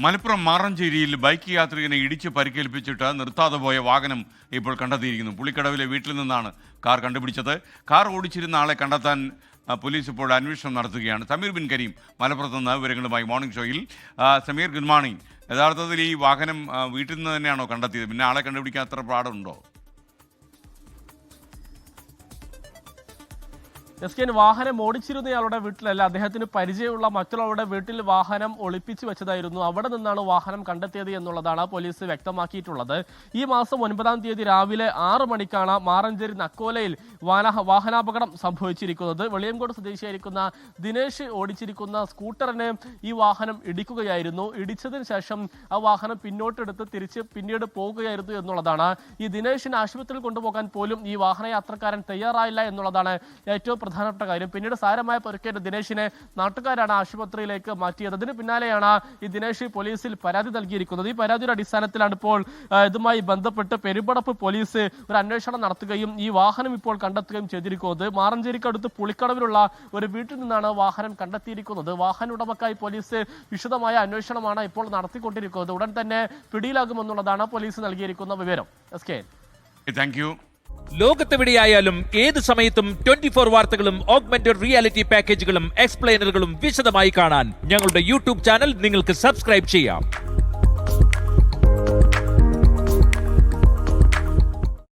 Malappuram മാറഞ്ചേരിയിൽ bike യാത്രികനെ ഇടിച്ച് പരിക്കേൽപ്പിച്ചിട്ട് നിർത്താതെ പോയ വാഹനം ഇപ്പോൾ കണ്ടെത്തിയിരിക്കുന്നു. പുളിക്കടവിലെ വീട്ടിൽ നിന്നാണ് കാർ കണ്ടുപിടിച്ചത്. കാർ ഓടിച്ചിരുന്ന ആളെ കണ്ടെത്താൻ പോലീസ് ഇപ്പോൾ അന്വേഷണം നടത്തുകയാണ്. സമീർ ബിൻ കരീം മലപ്പുറത്ത് നിന്ന് വിവരങ്ങളുമായി മോർണിംഗ് ഷോയിൽ. Sameer, good morning. യഥാർത്ഥത്തിൽ ഈ വാഹനം വീട്ടിൽ നിന്ന് തന്നെയാണോ കണ്ടെത്തിയത്? പിന്നെ ആളെ കണ്ടുപിടിക്കാൻ അത്ര പാടുണ്ടോ? വാഹനം ഓടിച്ചിരുന്നയാളുടെ വീട്ടിലല്ല, അദ്ദേഹത്തിന് പരിചയമുള്ള മറ്റുള്ളവരുടെ വീട്ടിൽ വാഹനം ഒളിപ്പിച്ചു വെച്ചതായിരുന്നു. അവിടെ നിന്നാണ് വാഹനം കണ്ടെത്തിയത് എന്നുള്ളതാണ് പോലീസ് വ്യക്തമാക്കിയിട്ടുള്ളത്. ഈ മാസം 9-ാം തീയതി രാവിലെ 6 മണിക്കാണ് മാറഞ്ചേരി നക്കോലയിൽ വാഹനാപകടം സംഭവിച്ചിരിക്കുന്നത്. വെളിയംകോട് സ്വദേശിയായിരിക്കുന്ന ദിനേശ് ഓടിച്ചിരിക്കുന്ന സ്കൂട്ടറിനെ ഈ വാഹനം ഇടിക്കുകയായിരുന്നു. ഇടിച്ചതിന് ശേഷം ആ വാഹനം പിന്നോട്ടെടുത്ത് തിരിച്ച് പിന്നീട് പോകുകയായിരുന്നു എന്നുള്ളതാണ്. ഈ ദിനേശിനെ ആശുപത്രിയിൽ കൊണ്ടുപോകാൻ പോലും ഈ വാഹനയാത്രക്കാരൻ തയ്യാറായില്ല എന്നുള്ളതാണ് ഏറ്റവും പ്രധാനപ്പെട്ട കാര്യം. പിന്നീട് സാരമായ പരിക്കേറ്റ ദിനേശിനെ നാട്ടുകാരാണ് ആശുപത്രിയിലേക്ക് മാറ്റിയത്. അതിന് പിന്നാലെയാണ് ഈ ദിനേശ് പോലീസിൽ പരാതി നൽകിയിരിക്കുന്നത്. ഈ പരാതിയുടെ അടിസ്ഥാനത്തിലാണ് ഇപ്പോൾ ഇതുമായി ബന്ധപ്പെട്ട് പെരുമ്പടപ്പ് പോലീസ് ഒരു അന്വേഷണം നടത്തുകയും ഈ വാഹനം ഇപ്പോൾ കണ്ടെത്തുകയും ചെയ്തിരിക്കുന്നത്. മാറഞ്ചേരിക്കടുത്ത് പുളിക്കടവിലുള്ള ഒരു വീട്ടിൽ നിന്നാണ് വാഹനം കണ്ടെത്തിയിരിക്കുന്നത്. വാഹന ഉടമക്കായി പോലീസ് വിശദമായ അന്വേഷണമാണ് ഇപ്പോൾ നടത്തിക്കൊണ്ടിരിക്കുന്നത്. ഉടൻ തന്നെ പിടിയിലാകുമെന്നുള്ളതാണ് പോലീസ് നൽകിയിരിക്കുന്ന വിവരം. Thank you. ലോകത്തെവിടെയായാലും ഏത് സമയത്തും 24 വാർത്തകളും ഓഗ്മെന്റഡ് റിയാലിറ്റി പാക്കേജുകളും എക്സ്പ്ലെയിനറുകളും വിശദമായി കാണാൻ ഞങ്ങളുടെ യൂട്യൂബ് ചാനൽ നിങ്ങൾക്ക് സബ്സ്ക്രൈബ് ചെയ്യാം.